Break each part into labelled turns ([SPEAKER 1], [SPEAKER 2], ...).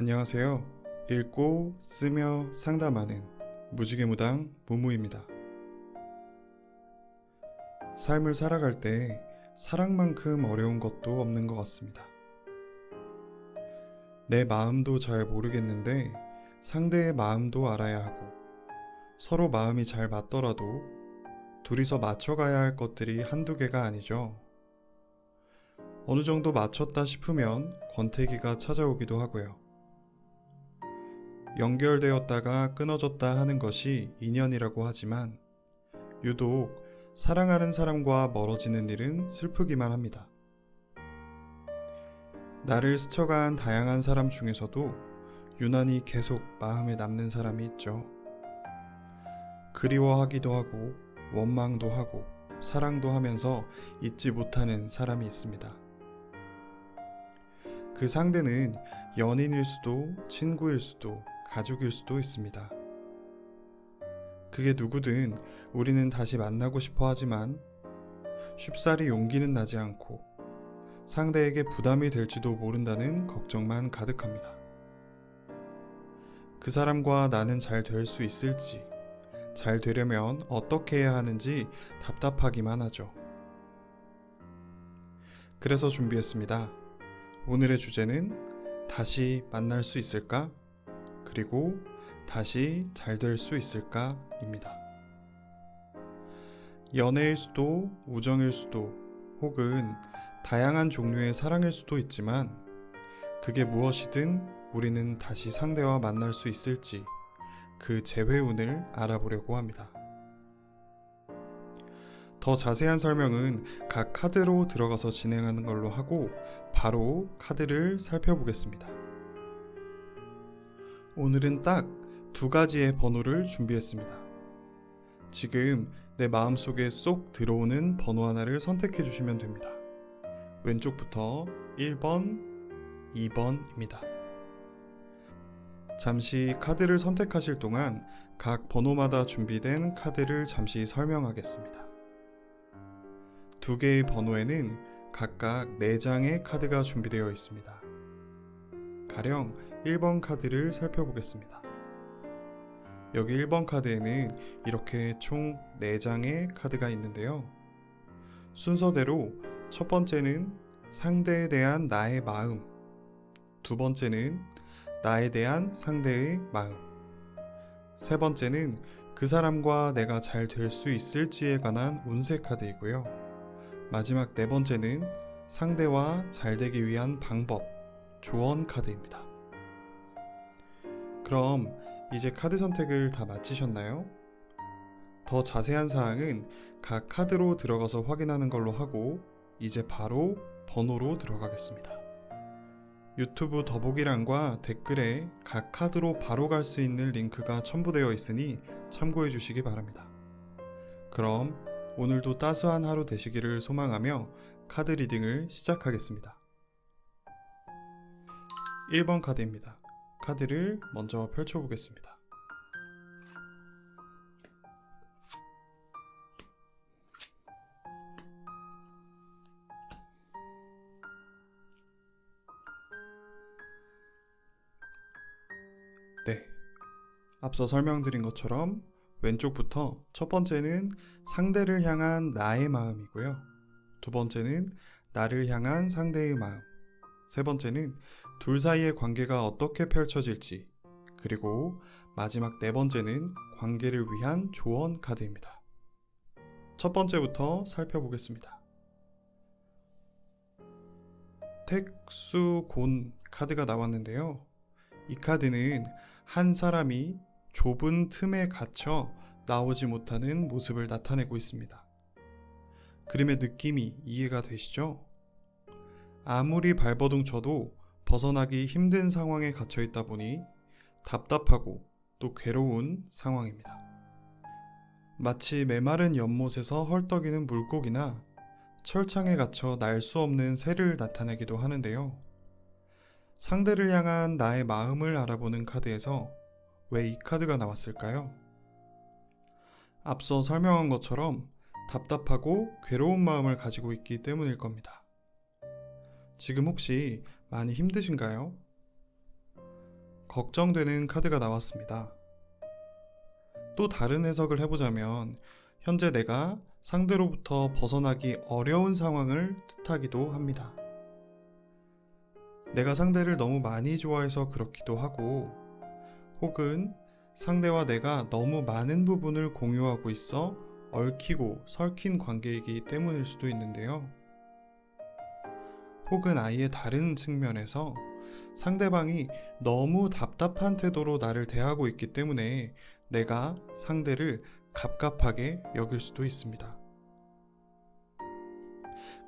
[SPEAKER 1] 안녕하세요. 읽고 쓰며 상담하는 무지개무당 무무입니다. 삶을 살아갈 때 사랑만큼 어려운 것도 없는 것 같습니다. 내 마음도 잘 모르겠는데 상대의 마음도 알아야 하고, 서로 마음이 잘 맞더라도 둘이서 맞춰가야 할 것들이 한두 개가 아니죠. 어느 정도 맞췄다 싶으면 권태기가 찾아오기도 하고요. 연결되었다가 끊어졌다 하는 것이 인연이라고 하지만, 유독 사랑하는 사람과 멀어지는 일은 슬프기만 합니다. 나를 스쳐간 다양한 사람 중에서도 유난히 계속 마음에 남는 사람이 있죠. 그리워하기도 하고 원망도 하고 사랑도 하면서 잊지 못하는 사람이 있습니다. 그 상대는 연인일 수도 친구일 수도 가족일 수도 있습니다. 그게 누구든 우리는 다시 만나고 싶어 하지만 쉽사리 용기는 나지 않고 상대에게 부담이 될지도 모른다는 걱정만 가득합니다. 그 사람과 나는 잘 될 수 있을지, 잘 되려면 어떻게 해야 하는지 답답하기만 하죠. 그래서 준비했습니다. 오늘의 주제는 다시 만날 수 있을까? 그리고 다시 잘 될 수 있을까? 입니다. 연애일 수도 우정일 수도 혹은 다양한 종류의 사랑일 수도 있지만, 그게 무엇이든 우리는 다시 상대와 만날 수 있을지 그 재회운을 알아보려고 합니다. 더 자세한 설명은 각 카드로 들어가서 진행하는 걸로 하고 바로 카드를 살펴보겠습니다. 오늘은 딱 두 가지의 번호를 준비했습니다. 지금 내 마음속에 쏙 들어오는 번호 하나를 선택해 주시면 됩니다. 왼쪽부터 1번, 2번입니다. 잠시 카드를 선택하실 동안 각 번호마다 준비된 카드를 잠시 설명하겠습니다. 두 개의 번호에는 각각 4장의 카드가 준비되어 있습니다. 가령 1번 카드를 살펴보겠습니다. 여기 1번 카드에는 이렇게 총 4장의 카드가 있는데요. 순서대로 첫 번째는 상대에 대한 나의 마음, 두 번째는 나에 대한 상대의 마음, 세 번째는 그 사람과 내가 잘 될 수 있을지에 관한 운세 카드이고요. 마지막 네 번째는 상대와 잘 되기 위한 방법, 조언 카드입니다. 그럼 이제 카드 선택을 다 마치셨나요? 더 자세한 사항은 각 카드로 들어가서 확인하는 걸로 하고 이제 바로 번호로 들어가겠습니다. 유튜브 더보기란과 댓글에 각 카드로 바로 갈 수 있는 링크가 첨부되어 있으니 참고해 주시기 바랍니다. 그럼 오늘도 따스한 하루 되시기를 소망하며 카드 리딩을 시작하겠습니다. 1번 카드입니다. 카드를 먼저 펼쳐보겠습니다. 네, 앞서 설명드린 것처럼 왼쪽부터 첫 번째는 상대를 향한 나의 마음이고요. 두 번째는 나를 향한 상대의 마음, 세 번째는 둘 사이의 관계가 어떻게 펼쳐질지, 그리고 마지막 네 번째는 관계를 위한 조언 카드입니다. 첫 번째부터 살펴보겠습니다. 택수곤 카드가 나왔는데요. 이 카드는 한 사람이 좁은 틈에 갇혀 나오지 못하는 모습을 나타내고 있습니다. 그림의 느낌이 이해가 되시죠? 아무리 발버둥 쳐도 벗어나기 힘든 상황에 갇혀 있다 보니 답답하고 또 괴로운 상황입니다. 마치 메마른 연못에서 헐떡이는 물고기나 철창에 갇혀 날 수 없는 새를 나타내기도 하는데요. 상대를 향한 나의 마음을 알아보는 카드에서 왜 이 카드가 나왔을까요? 앞서 설명한 것처럼 답답하고 괴로운 마음을 가지고 있기 때문일 겁니다. 지금 혹시 많이 힘드신가요? 걱정되는 카드가 나왔습니다. 또 다른 해석을 해보자면 현재 내가 상대로부터 벗어나기 어려운 상황을 뜻하기도 합니다. 내가 상대를 너무 많이 좋아해서 그렇기도 하고, 혹은 상대와 내가 너무 많은 부분을 공유하고 있어 얽히고 설킨 관계이기 때문일 수도 있는데요. 혹은 아예 다른 측면에서 상대방이 너무 답답한 태도로 나를 대하고 있기 때문에 내가 상대를 갑갑하게 여길 수도 있습니다.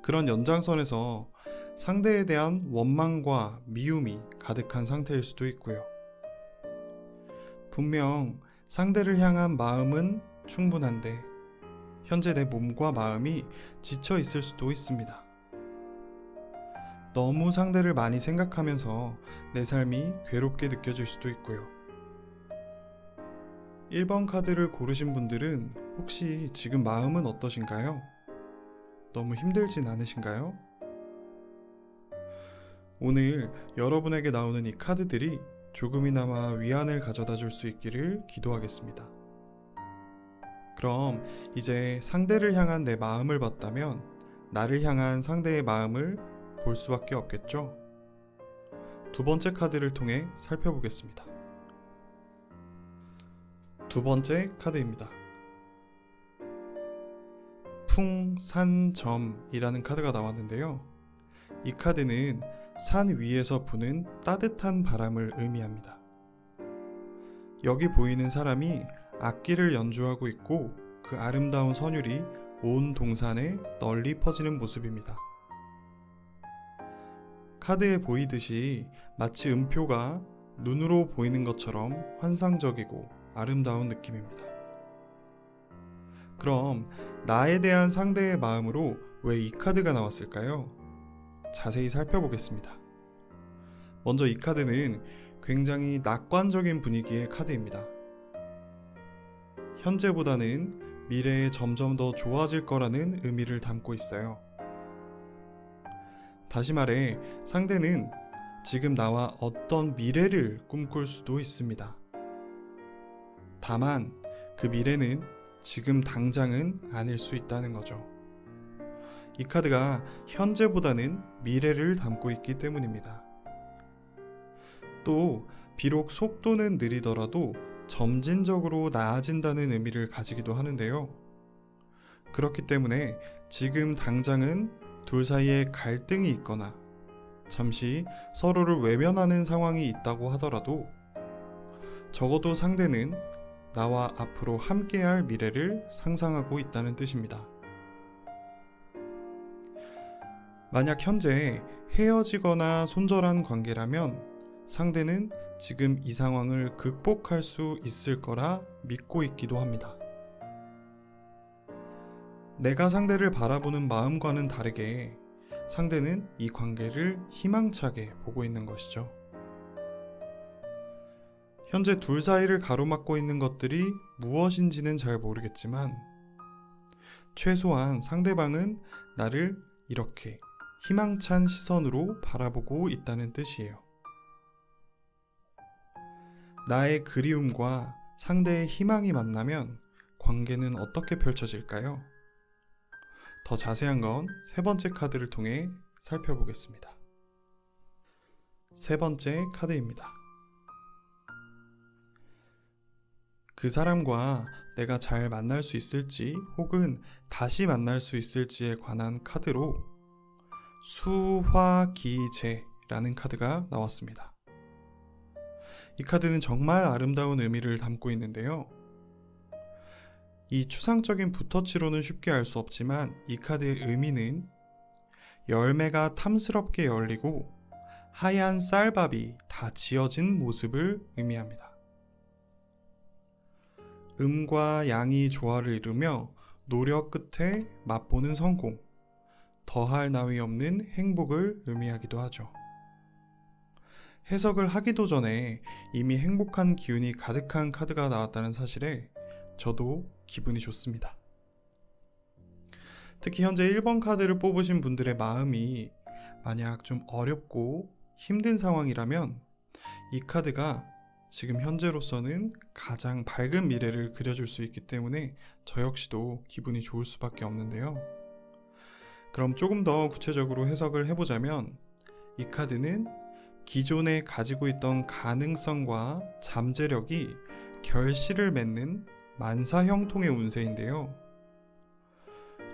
[SPEAKER 1] 그런 연장선에서 상대에 대한 원망과 미움이 가득한 상태일 수도 있고요. 분명 상대를 향한 마음은 충분한데 현재 내 몸과 마음이 지쳐 있을 수도 있습니다. 너무 상대를 많이 생각하면서 내 삶이 괴롭게 느껴질 수도 있고요. 1번 카드를 고르신 분들은 혹시 지금 마음은 어떠신가요? 너무 힘들진 않으신가요? 오늘 여러분에게 나오는 이 카드들이 조금이나마 위안을 가져다 줄 수 있기를 기도하겠습니다. 그럼 이제 상대를 향한 내 마음을 봤다면 나를 향한 상대의 마음을 볼 수밖에 없겠죠? 두 번째 카드를 통해 살펴보겠습니다. 두 번째 카드입니다. 풍산점이라는 카드가 나왔는데요. 이 카드는 산 위에서 부는 따뜻한 바람을 의미합니다. 여기 보이는 사람이 악기를 연주하고 있고 그 아름다운 선율이 온 동산에 널리 퍼지는 모습입니다. 카드에 보이듯이 마치 음표가 눈으로 보이는 것처럼 환상적이고 아름다운 느낌입니다. 그럼 나에 대한 상대의 마음으로 왜 이 카드가 나왔을까요? 자세히 살펴보겠습니다. 먼저 이 카드는 굉장히 낙관적인 분위기의 카드입니다. 현재보다는 미래에 점점 더 좋아질 거라는 의미를 담고 있어요. 다시 말해, 상대는 지금 나와 어떤 미래를 꿈꿀 수도 있습니다. 다만 그 미래는 지금 당장은 아닐 수 있다는 거죠. 이 카드가 현재보다는 미래를 담고 있기 때문입니다. 또 비록 속도는 느리더라도 점진적으로 나아진다는 의미를 가지기도 하는데요. 그렇기 때문에 지금 당장은 둘 사이에 갈등이 있거나 잠시 서로를 외면하는 상황이 있다고 하더라도 적어도 상대는 나와 앞으로 함께할 미래를 상상하고 있다는 뜻입니다. 만약 현재 헤어지거나 손절한 관계라면 상대는 지금 이 상황을 극복할 수 있을 거라 믿고 있기도 합니다. 내가 상대를 바라보는 마음과는 다르게 상대는 이 관계를 희망차게 보고 있는 것이죠. 현재 둘 사이를 가로막고 있는 것들이 무엇인지는 잘 모르겠지만 최소한 상대방은 나를 이렇게 희망찬 시선으로 바라보고 있다는 뜻이에요. 나의 그리움과 상대의 희망이 만나면 관계는 어떻게 펼쳐질까요? 더 자세한 건 세 번째 카드를 통해 살펴보겠습니다. 세 번째 카드입니다. 그 사람과 내가 잘 만날 수 있을지 혹은 다시 만날 수 있을지에 관한 카드로 수화기제라는 카드가 나왔습니다. 이 카드는 정말 아름다운 의미를 담고 있는데요. 이 추상적인 붓터치로는 쉽게 알 수 없지만 이 카드의 의미는 열매가 탐스럽게 열리고 하얀 쌀밥이 다 지어진 모습을 의미합니다. 음과 양이 조화를 이루며 노력 끝에 맛보는 성공, 더할 나위 없는 행복을 의미하기도 하죠. 해석을 하기도 전에 이미 행복한 기운이 가득한 카드가 나왔다는 사실에 저도 기분이 좋습니다. 특히 현재 1번 카드를 뽑으신 분들의 마음이 만약 좀 어렵고 힘든 상황이라면 이 카드가 지금 현재로서는 가장 밝은 미래를 그려줄 수 있기 때문에 저 역시도 기분이 좋을 수밖에 없는데요. 그럼 조금 더 구체적으로 해석을 해보자면 이 카드는 기존에 가지고 있던 가능성과 잠재력이 결실을 맺는 만사형통의 운세인데요.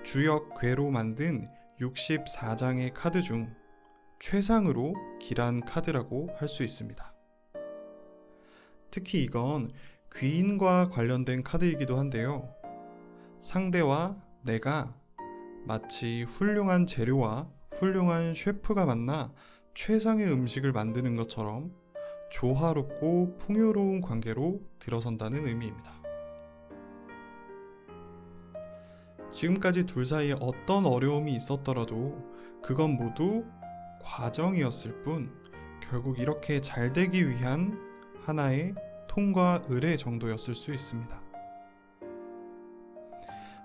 [SPEAKER 1] 주역 괴로 만든 64장의 카드 중 최상으로 길한 카드라고 할 수 있습니다. 특히 이건 귀인과 관련된 카드이기도 한데요. 상대와 내가 마치 훌륭한 재료와 훌륭한 셰프가 만나 최상의 음식을 만드는 것처럼 조화롭고 풍요로운 관계로 들어선다는 의미입니다. 지금까지 둘 사이에 어떤 어려움이 있었더라도 그건 모두 과정이었을 뿐 결국 이렇게 잘 되기 위한 하나의 통과 의례 정도였을 수 있습니다.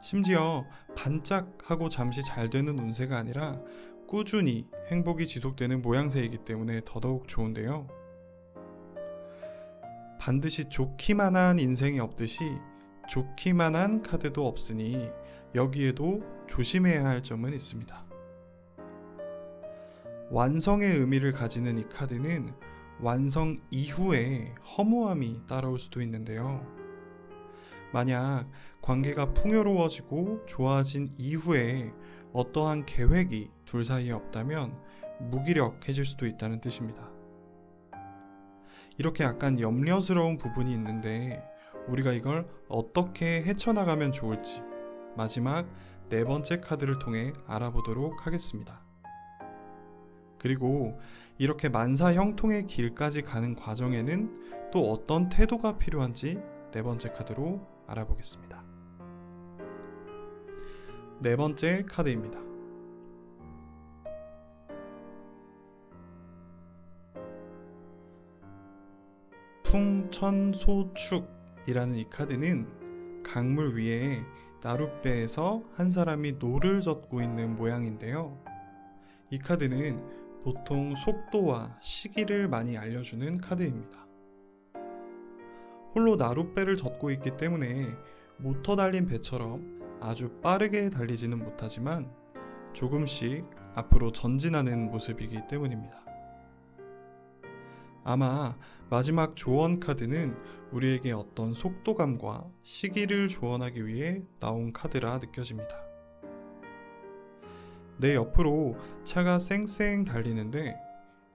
[SPEAKER 1] 심지어 반짝하고 잠시 잘 되는 운세가 아니라 꾸준히 행복이 지속되는 모양새이기 때문에 더더욱 좋은데요. 반드시 좋기만 한 인생이 없듯이 좋기만 한 카드도 없으니 여기에도 조심해야 할 점은 있습니다. 완성의 의미를 가지는 이 카드는 완성 이후에 허무함이 따라올 수도 있는데요. 만약 관계가 풍요로워지고 좋아진 이후에 어떠한 계획이 둘 사이에 없다면 무기력해질 수도 있다는 뜻입니다. 이렇게 약간 염려스러운 부분이 있는데 우리가 이걸 어떻게 헤쳐나가면 좋을지 마지막 네 번째 카드를 통해 알아보도록 하겠습니다. 그리고 이렇게 만사형통의 길까지 가는 과정에는 또 어떤 태도가 필요한지 네 번째 카드로 알아보겠습니다. 네 번째 카드입니다. 풍천소축이라는 이 카드는 강물 위에 나룻배에서 한 사람이 노를 젓고 있는 모양인데요. 이 카드는 보통 속도와 시기를 많이 알려주는 카드입니다. 홀로 나룻배를 젓고 있기 때문에 모터 달린 배처럼 아주 빠르게 달리지는 못하지만 조금씩 앞으로 전진하는 모습이기 때문입니다. 아마 마지막 조언 카드는 우리에게 어떤 속도감과 시기를 조언하기 위해 나온 카드라 느껴집니다. 내 옆으로 차가 쌩쌩 달리는데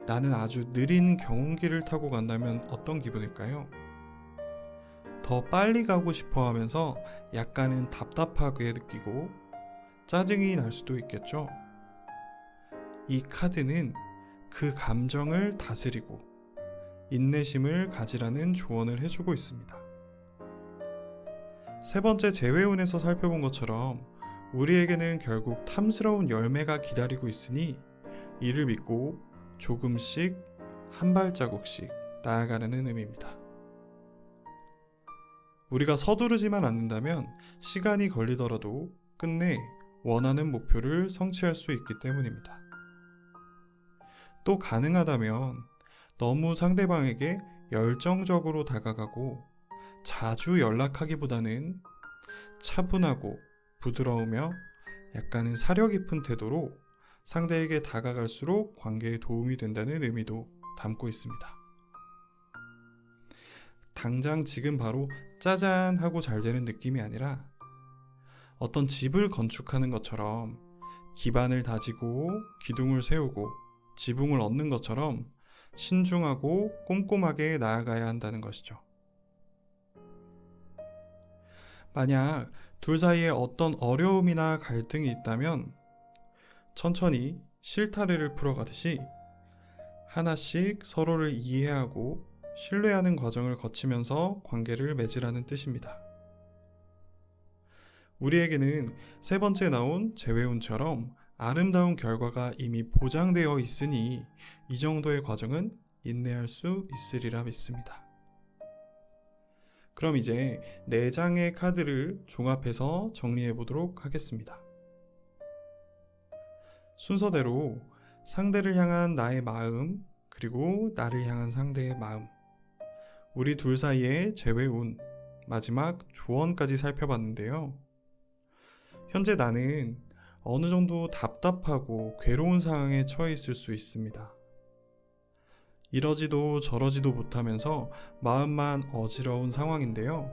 [SPEAKER 1] 나는 아주 느린 경운기를 타고 간다면 어떤 기분일까요? 더 빨리 가고 싶어 하면서 약간은 답답하게 느끼고 짜증이 날 수도 있겠죠. 이 카드는 그 감정을 다스리고 인내심을 가지라는 조언을 해주고 있습니다. 세 번째 재회운에서 살펴본 것처럼 우리에게는 결국 탐스러운 열매가 기다리고 있으니 이를 믿고 조금씩 한 발자국씩 나아가라는 의미입니다. 우리가 서두르지만 않는다면 시간이 걸리더라도 끝내 원하는 목표를 성취할 수 있기 때문입니다. 또 가능하다면 너무 상대방에게 열정적으로 다가가고 자주 연락하기보다는 차분하고 부드러우며 약간은 사려 깊은 태도로 상대에게 다가갈수록 관계에 도움이 된다는 의미도 담고 있습니다. 당장 지금 바로 짜잔 하고 잘 되는 느낌이 아니라 어떤 집을 건축하는 것처럼 기반을 다지고 기둥을 세우고 지붕을 얻는 것처럼 신중하고 꼼꼼하게 나아가야 한다는 것이죠. 만약 둘 사이에 어떤 어려움이나 갈등이 있다면 천천히 실타래를 풀어가듯이 하나씩 서로를 이해하고 신뢰하는 과정을 거치면서 관계를 맺으라는 뜻입니다. 우리에게는 세 번째 나온 재회운처럼 아름다운 결과가 이미 보장되어 있으니 이 정도의 과정은 인내할 수 있으리라 믿습니다. 그럼 이제 4장의 카드를 종합해서 정리해 보도록 하겠습니다. 순서대로 상대를 향한 나의 마음, 그리고 나를 향한 상대의 마음, 우리 둘 사이의 재회운, 마지막 조언까지 살펴봤는데요. 현재 나는 어느 정도 답답하고 괴로운 상황에 처해 있을 수 있습니다. 이러지도 저러지도 못하면서 마음만 어지러운 상황인데요.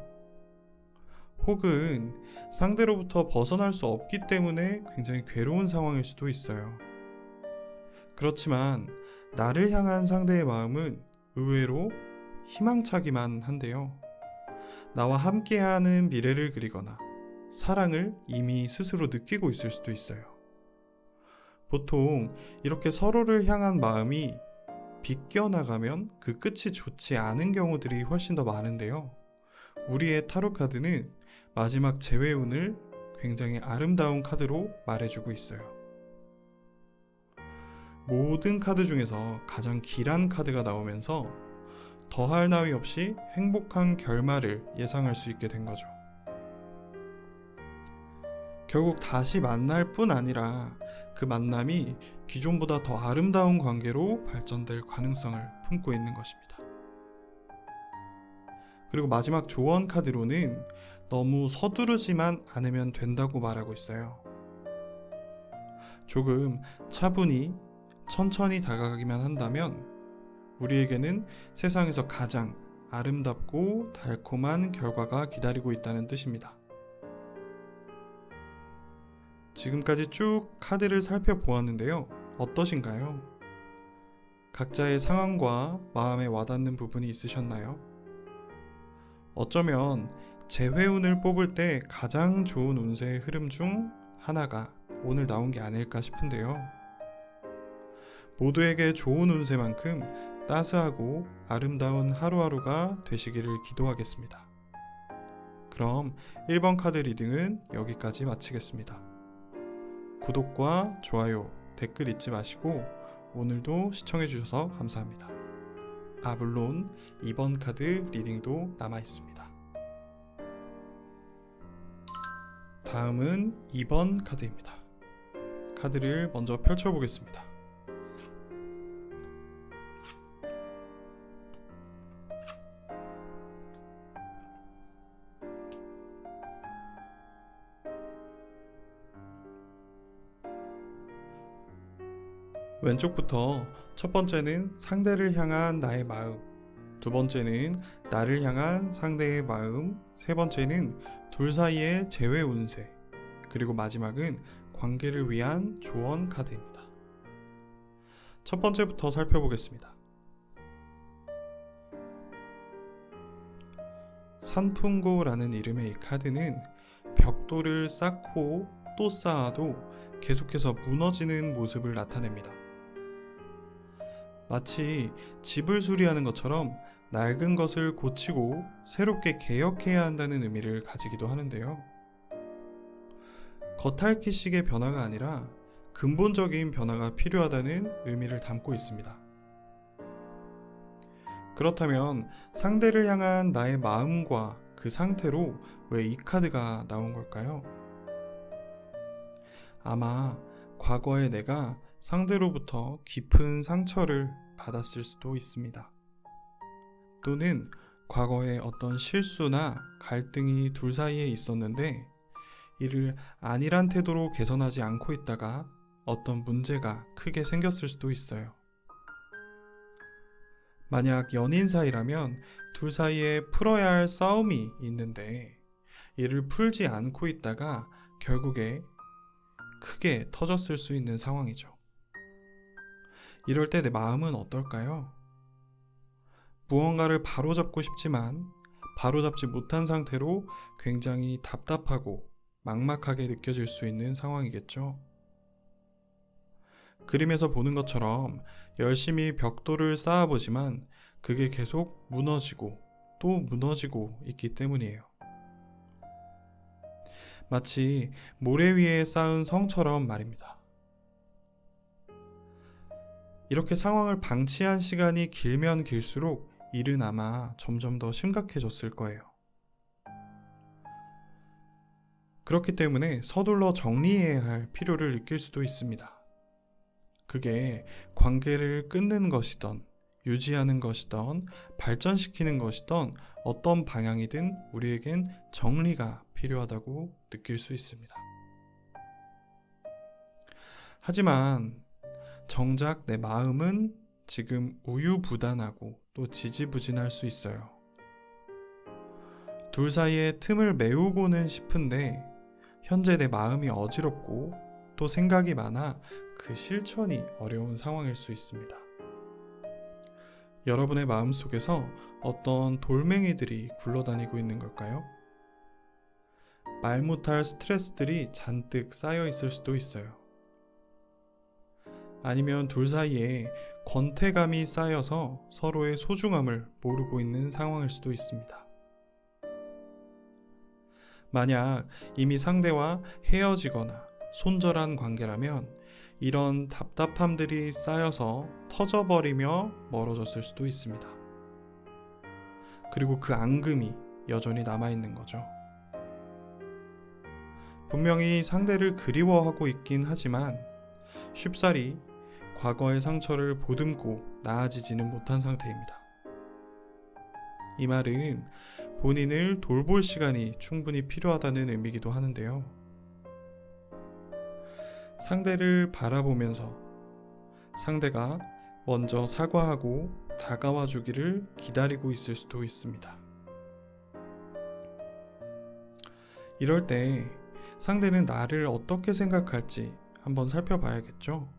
[SPEAKER 1] 혹은 상대로부터 벗어날 수 없기 때문에 굉장히 괴로운 상황일 수도 있어요. 그렇지만 나를 향한 상대의 마음은 의외로 희망차기만 한데요. 나와 함께하는 미래를 그리거나 사랑을 이미 스스로 느끼고 있을 수도 있어요. 보통 이렇게 서로를 향한 마음이 비껴나가면 그 끝이 좋지 않은 경우들이 훨씬 더 많은데요. 우리의 타로 카드는 마지막 재회운을 굉장히 아름다운 카드로 말해주고 있어요. 모든 카드 중에서 가장 길한 카드가 나오면서 더할 나위 없이 행복한 결말을 예상할 수 있게 된 거죠. 결국 다시 만날 뿐 아니라 그 만남이 기존보다 더 아름다운 관계로 발전될 가능성을 품고 있는 것입니다. 그리고 마지막 조언 카드로는 너무 서두르지만 않으면 된다고 말하고 있어요. 조금 차분히 천천히 다가가기만 한다면 우리에게는 세상에서 가장 아름답고 달콤한 결과가 기다리고 있다는 뜻입니다. 지금까지 쭉 카드를 살펴보았는데요. 어떠신가요? 각자의 상황과 마음에 와닿는 부분이 있으셨나요? 어쩌면 재회운을 뽑을 때 가장 좋은 운세의 흐름 중 하나가 오늘 나온 게 아닐까 싶은데요. 모두에게 좋은 운세만큼 따스하고 아름다운 하루하루가 되시기를 기도하겠습니다. 그럼 1번 카드 리딩은 여기까지 마치겠습니다. 구독과 좋아요, 댓글 잊지 마시고 오늘도 시청해주셔서 감사합니다. 물론 2번 카드 리딩도 남아있습니다. 다음은 2번 카드입니다. 카드를 먼저 펼쳐보겠습니다. 왼쪽부터 첫 번째는 상대를 향한 나의 마음, 두 번째는 나를 향한 상대의 마음, 세 번째는 둘 사이의 재회 운세, 그리고 마지막은 관계를 위한 조언 카드입니다. 첫 번째부터 살펴보겠습니다. 산풍고라는 이름의 이 카드는 벽돌을 쌓고 또 쌓아도 계속해서 무너지는 모습을 나타냅니다. 마치 집을 수리하는 것처럼 낡은 것을 고치고 새롭게 개혁해야 한다는 의미를 가지기도 하는데요. 겉핥기식의 변화가 아니라 근본적인 변화가 필요하다는 의미를 담고 있습니다. 그렇다면 상대를 향한 나의 마음과 그 상태로 왜 이 카드가 나온 걸까요? 아마 과거에 내가 상대로부터 깊은 상처를 받았을 수도 있습니다. 또는 과거에 어떤 실수나 갈등이 둘 사이에 있었는데 이를 안일한 태도로 개선하지 않고 있다가 어떤 문제가 크게 생겼을 수도 있어요. 만약 연인 사이라면 둘 사이에 풀어야 할 싸움이 있는데 이를 풀지 않고 있다가 결국에 크게 터졌을 수 있는 상황이죠. 이럴 때 내 마음은 어떨까요? 무언가를 바로잡고 싶지만 바로잡지 못한 상태로 굉장히 답답하고 막막하게 느껴질 수 있는 상황이겠죠. 그림에서 보는 것처럼 열심히 벽돌을 쌓아보지만 그게 계속 무너지고 또 무너지고 있기 때문이에요. 마치 모래 위에 쌓은 성처럼 말입니다. 이렇게 상황을 방치한 시간이 길면 길수록 일은 아마 점점 더 심각해졌을 거예요. 그렇기 때문에 서둘러 정리해야 할 필요를 느낄 수도 있습니다. 그게 관계를 끊는 것이던 유지하는 것이든 발전시키는 것이든 어떤 방향이든 우리에겐 정리가 필요하다고 느낄 수 있습니다. 하지만 정작 내 마음은 지금 우유부단하고 또 지지부진할 수 있어요. 둘 사이에 틈을 메우고는 싶은데 현재 내 마음이 어지럽고 또 생각이 많아 그 실천이 어려운 상황일 수 있습니다. 여러분의 마음속에서 어떤 돌멩이들이 굴러다니고 있는 걸까요? 말 못할 스트레스들이 잔뜩 쌓여 있을 수도 있어요. 아니면 둘 사이에 권태감이 쌓여서 서로의 소중함을 모르고 있는 상황일 수도 있습니다. 만약 이미 상대와 헤어지거나 손절한 관계라면 이런 답답함들이 쌓여서 터져버리며 멀어졌을 수도 있습니다. 그리고 그 앙금이 여전히 남아있는 거죠. 분명히 상대를 그리워하고 있긴 하지만 쉽사리 과거의 상처를 보듬고 나아지지는 못한 상태입니다. 이 말은 본인을 돌볼 시간이 충분히 필요하다는 의미이기도 하는데요. 상대를 바라보면서 상대가 먼저 사과하고 다가와 주기를 기다리고 있을 수도 있습니다. 이럴 때 상대는 나를 어떻게 생각할지 한번 살펴봐야겠죠.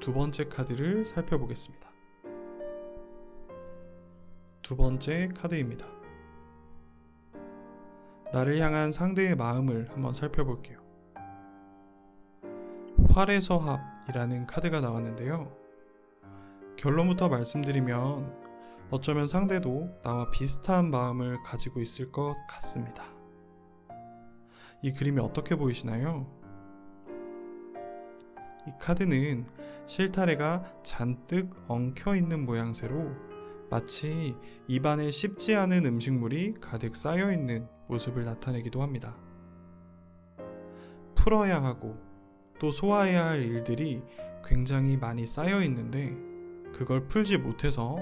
[SPEAKER 1] 두 번째 카드를 살펴보겠습니다. 두 번째 카드입니다. 나를 향한 상대의 마음을 한번 살펴볼게요. 활에서합이라는 카드가 나왔는데요. 결론부터 말씀드리면 어쩌면 상대도 나와 비슷한 마음을 가지고 있을 것 같습니다. 이 그림이 어떻게 보이시나요? 이 카드는 실타래가 잔뜩 엉켜있는 모양새로 마치 입안에 씹지 않은 음식물이 가득 쌓여있는 모습을 나타내기도 합니다. 풀어야 하고 또 소화해야 할 일들이 굉장히 많이 쌓여 있는데 그걸 풀지 못해서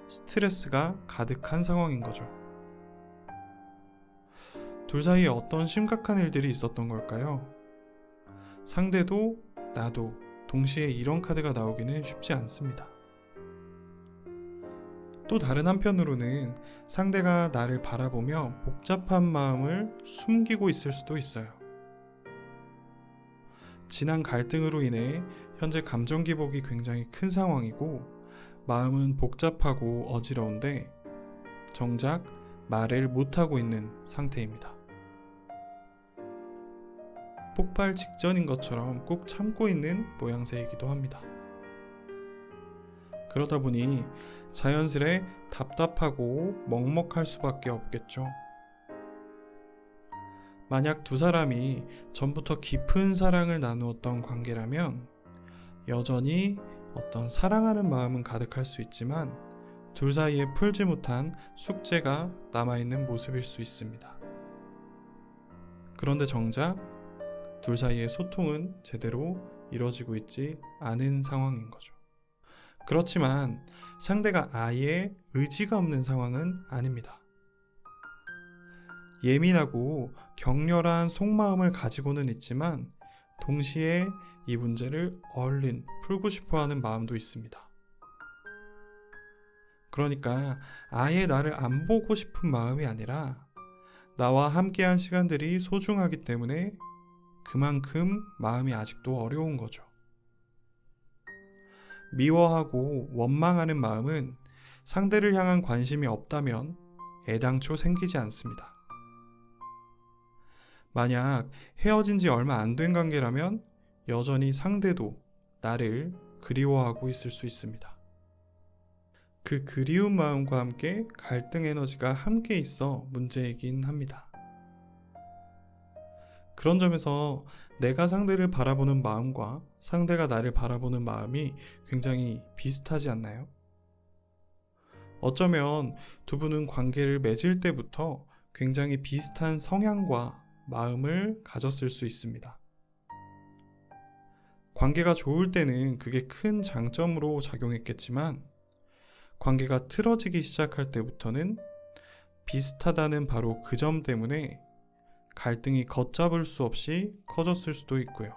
[SPEAKER 1] 스트레스가 가득한 상황인 거죠. 둘 사이에 어떤 심각한 일들이 있었던 걸까요? 상대도 나도 동시에 이런 카드가 나오기는 쉽지 않습니다. 또 다른 한편으로는 상대가 나를 바라보며 복잡한 마음을 숨기고 있을 수도 있어요. 지난 갈등으로 인해 현재 감정 기복이 굉장히 큰 상황이고 마음은 복잡하고 어지러운데 정작 말을 못하고 있는 상태입니다. 폭발 직전인 것처럼 꾹 참고 있는 모양새이기도 합니다. 그러다 보니 자연스레 답답하고 먹먹할 수밖에 없겠죠. 만약 두 사람이 전부터 깊은 사랑을 나누었던 관계라면 여전히 어떤 사랑하는 마음은 가득할 수 있지만 둘 사이에 풀지 못한 숙제가 남아있는 모습일 수 있습니다. 그런데 정작 둘 사이의 소통은 제대로 이루어지고 있지 않은 상황인 거죠. 그렇지만 상대가 아예 의지가 없는 상황은 아닙니다. 예민하고 격렬한 속마음을 가지고는 있지만 동시에 이 문제를 얼른 풀고 싶어하는 마음도 있습니다. 그러니까 아예 나를 안 보고 싶은 마음이 아니라 나와 함께한 시간들이 소중하기 때문에 그만큼 마음이 아직도 어려운 거죠. 미워하고 원망하는 마음은 상대를 향한 관심이 없다면 애당초 생기지 않습니다. 만약 헤어진 지 얼마 안 된 관계라면 여전히 상대도 나를 그리워하고 있을 수 있습니다. 그 그리운 마음과 함께 갈등 에너지가 함께 있어 문제이긴 합니다. 그런 점에서 내가 상대를 바라보는 마음과 상대가 나를 바라보는 마음이 굉장히 비슷하지 않나요? 어쩌면 두 분은 관계를 맺을 때부터 굉장히 비슷한 성향과 마음을 가졌을 수 있습니다. 관계가 좋을 때는 그게 큰 장점으로 작용했겠지만 관계가 틀어지기 시작할 때부터는 비슷하다는 바로 그 점 때문에 갈등이 걷잡을 수 없이 커졌을 수도 있고요.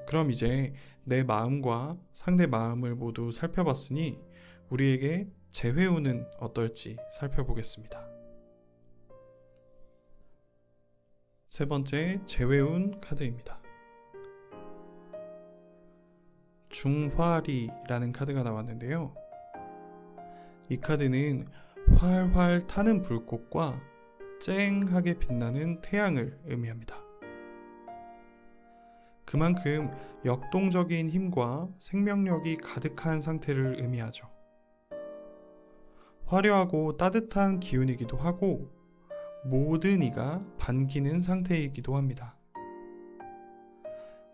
[SPEAKER 1] 그럼 이제 내 마음과 상대 마음을 모두 살펴봤으니 우리에게 재회운은 어떨지 살펴보겠습니다. 세 번째 재회운 카드입니다. 중화리라는 카드가 나왔는데요. 이 카드는 활활 타는 불꽃과 쨍하게 빛나는 태양을 의미합니다. 그만큼 역동적인 힘과 생명력이 가득한 상태를 의미하죠. 화려하고 따뜻한 기운이기도 하고 모든 이가 반기는 상태이기도 합니다.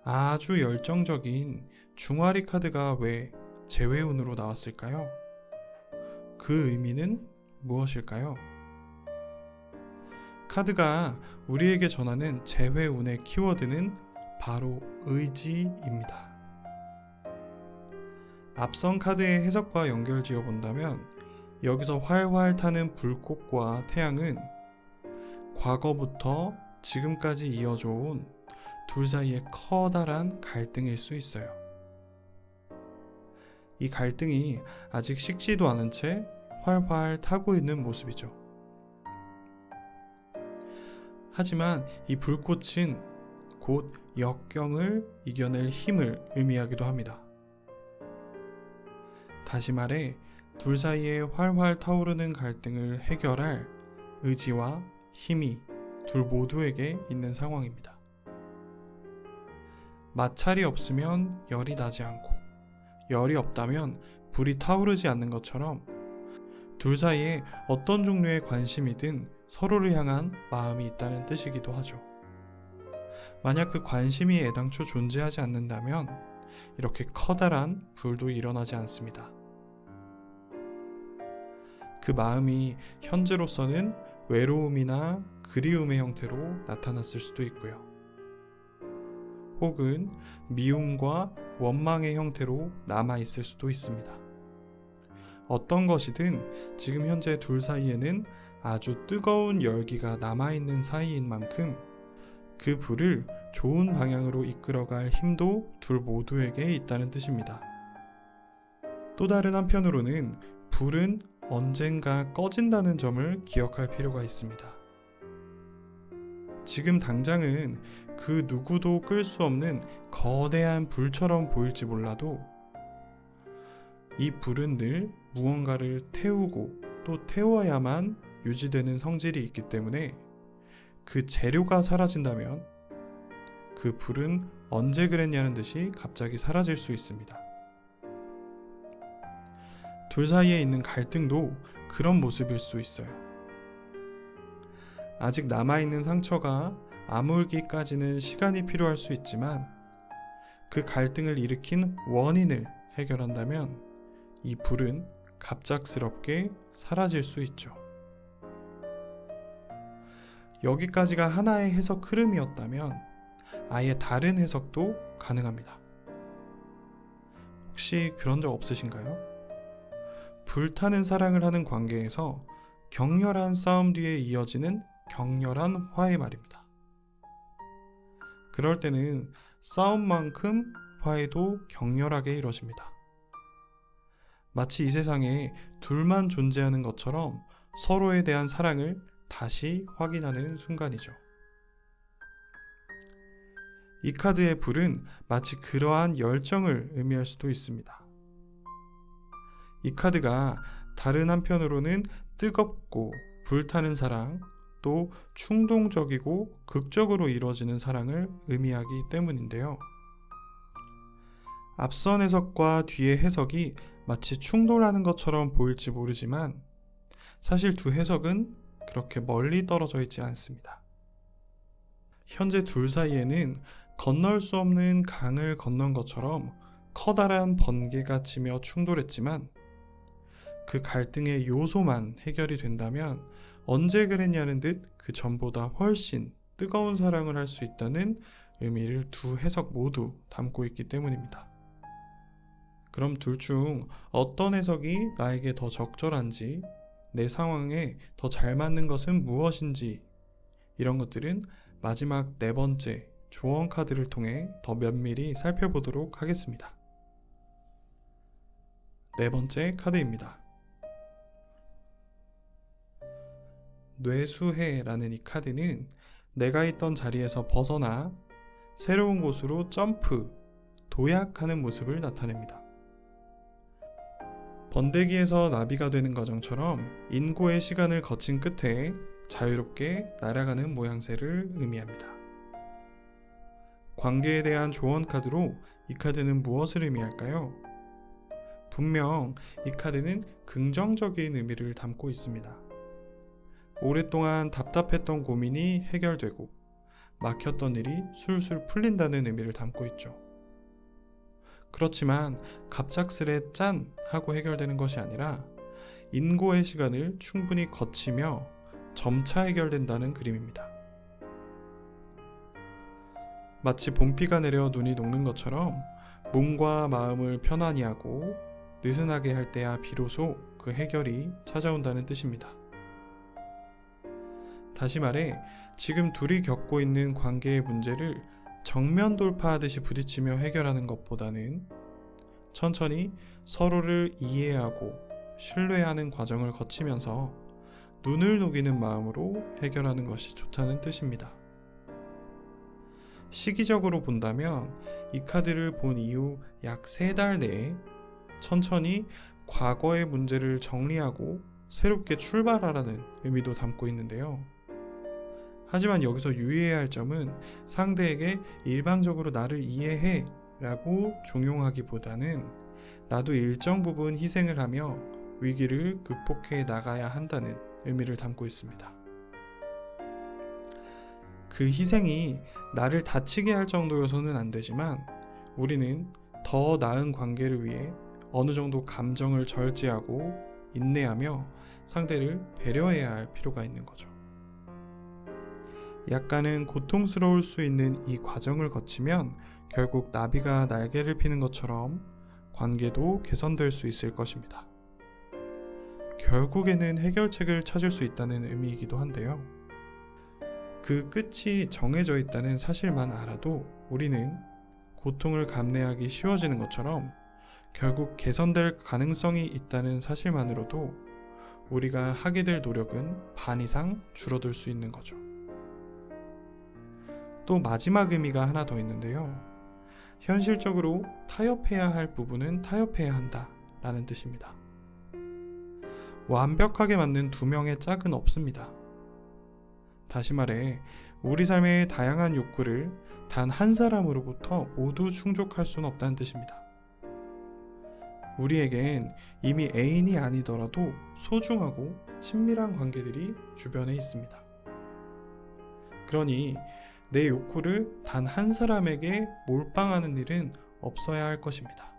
[SPEAKER 1] 아주 열정적인 중화리 카드가 왜 재회운으로 나왔을까요? 그 의미는 무엇일까요? 카드가 우리에게 전하는 재회운의 키워드는 바로 의지입니다. 앞선 카드의 해석과 연결지어 본다면 여기서 활활 타는 불꽃과 태양은 과거부터 지금까지 이어져 온 둘 사이의 커다란 갈등일 수 있어요. 이 갈등이 아직 식지도 않은 채 활활 타고 있는 모습이죠. 하지만 이 불꽃은 곧 역경을 이겨낼 힘을 의미하기도 합니다. 다시 말해 둘 사이에 활활 타오르는 갈등을 해결할 의지와 힘이 둘 모두에게 있는 상황입니다. 마찰이 없으면 열이 나지 않고 열이 없다면 불이 타오르지 않는 것처럼 둘 사이에 어떤 종류의 관심이든 서로를 향한 마음이 있다는 뜻이기도 하죠. 만약 그 관심이 애당초 존재하지 않는다면 이렇게 커다란 불도 일어나지 않습니다. 그 마음이 현재로서는 외로움이나 그리움의 형태로 나타났을 수도 있고요. 혹은 미움과 원망의 형태로 남아있을 수도 있습니다. 어떤 것이든 지금 현재 둘 사이에는 아주 뜨거운 열기가 남아있는 사이인 만큼 그 불을 좋은 방향으로 이끌어갈 힘도 둘 모두에게 있다는 뜻입니다. 또 다른 한편으로는 불은 언젠가 꺼진다는 점을 기억할 필요가 있습니다. 지금 당장은 그 누구도 끌 수 없는 거대한 불처럼 보일지 몰라도 이 불은 늘 무언가를 태우고 또 태워야만 유지되는 성질이 있기 때문에 그 재료가 사라진다면 그 불은 언제 그랬냐는 듯이 갑자기 사라질 수 있습니다. 둘 사이에 있는 갈등도 그런 모습일 수 있어요. 아직 남아있는 상처가 아물기까지는 시간이 필요할 수 있지만 그 갈등을 일으킨 원인을 해결한다면 이 불은 갑작스럽게 사라질 수 있죠. 여기까지가 하나의 해석 흐름이었다면 아예 다른 해석도 가능합니다. 혹시 그런 적 없으신가요? 불타는 사랑을 하는 관계에서 격렬한 싸움 뒤에 이어지는 격렬한 화해 말입니다. 그럴 때는 싸움만큼 화해도 격렬하게 이루어집니다. 마치 이 세상에 둘만 존재하는 것처럼 서로에 대한 사랑을 다시 확인하는 순간이죠. 이 카드의 불은 마치 그러한 열정을 의미할 수도 있습니다. 이 카드가 다른 한편으로는 뜨겁고 불타는 사랑, 또 충동적이고 극적으로 이루어지는 사랑을 의미하기 때문인데요. 앞선 해석과 뒤의 해석이 마치 충돌하는 것처럼 보일지 모르지만 사실 두 해석은 그렇게 멀리 떨어져 있지 않습니다. 현재 둘 사이에는 건널 수 없는 강을 건넌 것처럼 커다란 번개가 치며 충돌했지만 그 갈등의 요소만 해결이 된다면 언제 그랬냐는 듯 그 전보다 훨씬 뜨거운 사랑을 할 수 있다는 의미를 두 해석 모두 담고 있기 때문입니다. 그럼 둘 중 어떤 해석이 나에게 더 적절한지, 내 상황에 더 잘 맞는 것은 무엇인지, 이런 것들은 마지막 네 번째 조언 카드를 통해 더 면밀히 살펴보도록 하겠습니다. 네 번째 카드입니다. 뇌수해라는 이 카드는 내가 있던 자리에서 벗어나 새로운 곳으로 점프, 도약하는 모습을 나타냅니다. 번데기에서 나비가 되는 과정처럼 인고의 시간을 거친 끝에 자유롭게 날아가는 모양새를 의미합니다. 관계에 대한 조언 카드로 이 카드는 무엇을 의미할까요? 분명 이 카드는 긍정적인 의미를 담고 있습니다. 오랫동안 답답했던 고민이 해결되고 막혔던 일이 술술 풀린다는 의미를 담고 있죠. 그렇지만 갑작스레 짠 하고 해결되는 것이 아니라 인고의 시간을 충분히 거치며 점차 해결된다는 그림입니다. 마치 봄비가 내려 눈이 녹는 것처럼 몸과 마음을 편안히 하고 느슨하게 할 때야 비로소 그 해결이 찾아온다는 뜻입니다. 다시 말해, 지금 둘이 겪고 있는 관계의 문제를 정면 돌파하듯이 부딪히며 해결하는 것보다는 천천히 서로를 이해하고 신뢰하는 과정을 거치면서 눈을 녹이는 마음으로 해결하는 것이 좋다는 뜻입니다. 시기적으로 본다면 이 카드를 본 이후 약 3달 내에 천천히 과거의 문제를 정리하고 새롭게 출발하라는 의미도 담고 있는데요. 하지만 여기서 유의해야 할 점은 상대에게 일방적으로 나를 이해해 라고 종용하기보다는 나도 일정 부분 희생을 하며 위기를 극복해 나가야 한다는 의미를 담고 있습니다. 그 희생이 나를 다치게 할 정도여서는 안 되지만 우리는 더 나은 관계를 위해 어느 정도 감정을 절제하고 인내하며 상대를 배려해야 할 필요가 있는 거죠. 약간은 고통스러울 수 있는 이 과정을 거치면 결국 나비가 날개를 피는 것처럼 관계도 개선될 수 있을 것입니다. 결국에는 해결책을 찾을 수 있다는 의미이기도 한데요. 그 끝이 정해져 있다는 사실만 알아도 우리는 고통을 감내하기 쉬워지는 것처럼 결국 개선될 가능성이 있다는 사실만으로도 우리가 하게 될 노력은 반 이상 줄어들 수 있는 거죠. 또 마지막 의미가 하나 더 있는데요. 현실적으로 타협해야 할 부분은 타협해야 한다 라는 뜻입니다. 완벽하게 맞는 두 명의 짝은 없습니다. 다시 말해, 우리 삶의 다양한 욕구를 단 한 사람으로부터 모두 충족할 수는 없다는 뜻입니다. 우리에겐 이미 애인이 아니더라도 소중하고 친밀한 관계들이 주변에 있습니다. 그러니 내 욕구를 단 한 사람에게 몰빵하는 일은 없어야 할 것입니다.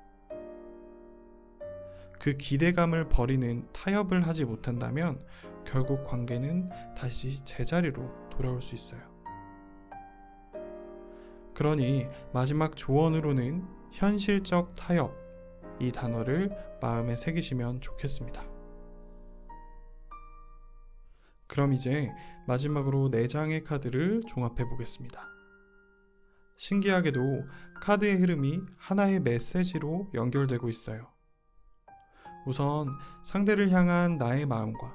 [SPEAKER 1] 그 기대감을 버리는 타협을 하지 못한다면 결국 관계는 다시 제자리로 돌아올 수 있어요. 그러니 마지막 조언으로는 현실적 타협, 이 단어를 마음에 새기시면 좋겠습니다. 그럼 이제 마지막으로 4장의 카드를 종합해 보겠습니다. 신기하게도 카드의 흐름이 하나의 메시지로 연결되고 있어요. 우선 상대를 향한 나의 마음과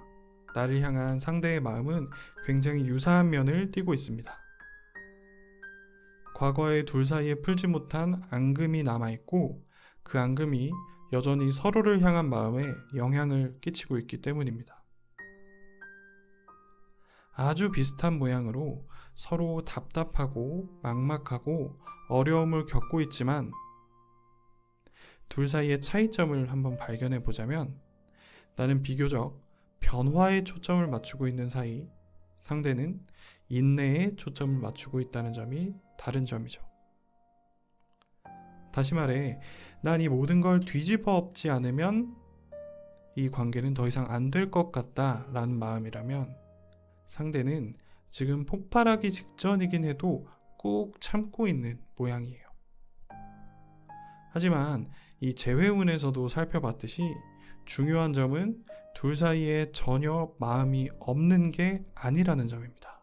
[SPEAKER 1] 나를 향한 상대의 마음은 굉장히 유사한 면을 띠고 있습니다. 과거에 둘 사이에 풀지 못한 앙금이 남아있고 그 앙금이 여전히 서로를 향한 마음에 영향을 끼치고 있기 때문입니다. 아주 비슷한 모양으로 서로 답답하고 막막하고 어려움을 겪고 있지만 둘 사이의 차이점을 한번 발견해 보자면 나는 비교적 변화에 초점을 맞추고 있는 사이 상대는 인내에 초점을 맞추고 있다는 점이 다른 점이죠. 다시 말해, 난 이 모든 걸 뒤집어 엎지 않으면 이 관계는 더 이상 안 될 것 같다라는 마음이라면 상대는 지금 폭발하기 직전이긴 해도 꾹 참고 있는 모양이에요. 하지만 이 재회운에서도 살펴봤듯이 중요한 점은 둘 사이에 전혀 마음이 없는 게 아니라는 점입니다.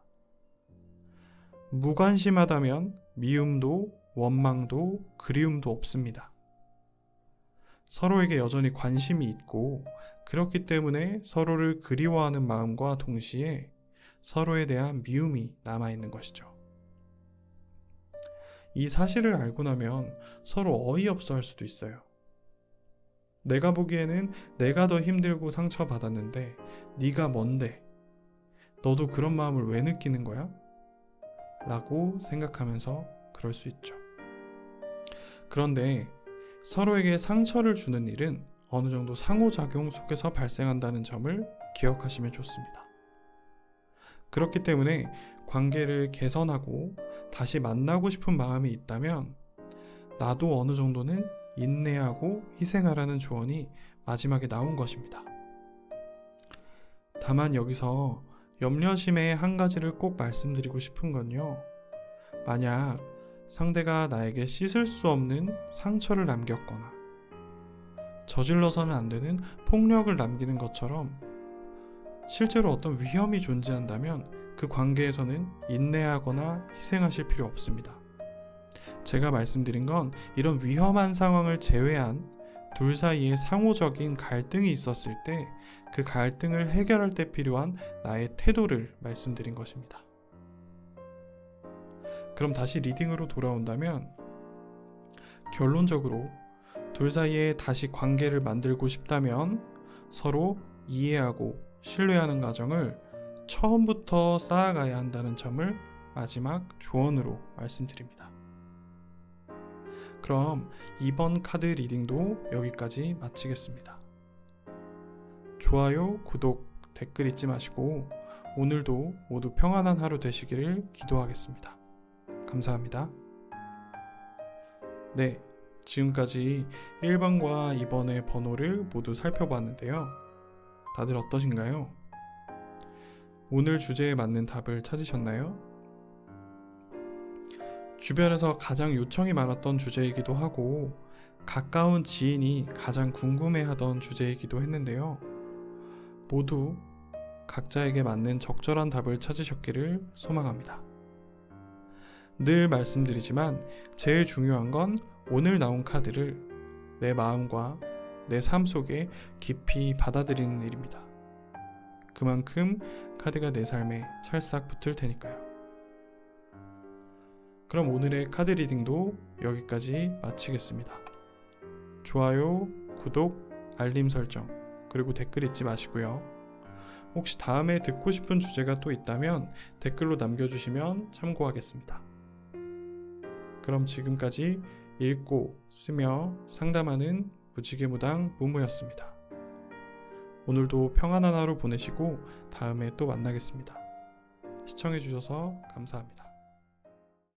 [SPEAKER 1] 무관심하다면 미움도 원망도 그리움도 없습니다. 서로에게 여전히 관심이 있고 그렇기 때문에 서로를 그리워하는 마음과 동시에 서로에 대한 미움이 남아있는 것이죠. 이 사실을 알고 나면 서로 어이없어 할 수도 있어요. 내가 보기에는 내가 더 힘들고 상처받았는데 네가 뭔데? 너도 그런 마음을 왜 느끼는 거야? 라고 생각하면서 그럴 수 있죠. 그런데 서로에게 상처를 주는 일은 어느 정도 상호작용 속에서 발생한다는 점을 기억하시면 좋습니다. 그렇기 때문에 관계를 개선하고 다시 만나고 싶은 마음이 있다면 나도 어느 정도는 인내하고 희생하라는 조언이 마지막에 나온 것입니다. 다만 여기서 염려심의 한 가지를 꼭 말씀드리고 싶은 건요. 만약 상대가 나에게 씻을 수 없는 상처를 남겼거나 저질러서는 안 되는 폭력을 남기는 것처럼 실제로 어떤 위험이 존재한다면 그 관계에서는 인내하거나 희생하실 필요 없습니다. 제가 말씀드린 건 이런 위험한 상황을 제외한 둘 사이에 상호적인 갈등이 있었을 때 그 갈등을 해결할 때 필요한 나의 태도를 말씀드린 것입니다. 그럼 다시 리딩으로 돌아온다면 결론적으로 둘 사이에 다시 관계를 만들고 싶다면 서로 이해하고 신뢰하는 과정을 처음부터 쌓아가야 한다는 점을 마지막 조언으로 말씀드립니다. 그럼 이번 카드 리딩도 여기까지 마치겠습니다. 좋아요, 구독, 댓글 잊지 마시고 오늘도 모두 평안한 하루 되시기를 기도하겠습니다. 감사합니다. 네, 지금까지 1번과 2번의 번호를 모두 살펴봤는데요. 다들 어떠신가요? 오늘 주제에 맞는 답을 찾으셨나요? 주변에서 가장 요청이 많았던 주제이기도 하고 가까운 지인이 가장 궁금해하던 주제이기도 했는데요. 모두 각자에게 맞는 적절한 답을 찾으셨기를 소망합니다. 늘 말씀드리지만 제일 중요한 건 오늘 나온 카드를 내 마음과 내 삶 속에 깊이 받아들이는 일입니다. 그만큼 카드가 내 삶에 찰싹 붙을 테니까요. 그럼 오늘의 카드 리딩도 여기까지 마치겠습니다. 좋아요, 구독, 알림 설정, 그리고 댓글 잊지 마시고요. 혹시 다음에 듣고 싶은 주제가 또 있다면 댓글로 남겨주시면 참고하겠습니다. 그럼 지금까지 읽고 쓰며 상담하는 무지개무당 무무였습니다. 오늘도 평안한 하루 보내시고 다음에 또 만나겠습니다. 시청해주셔서 감사합니다.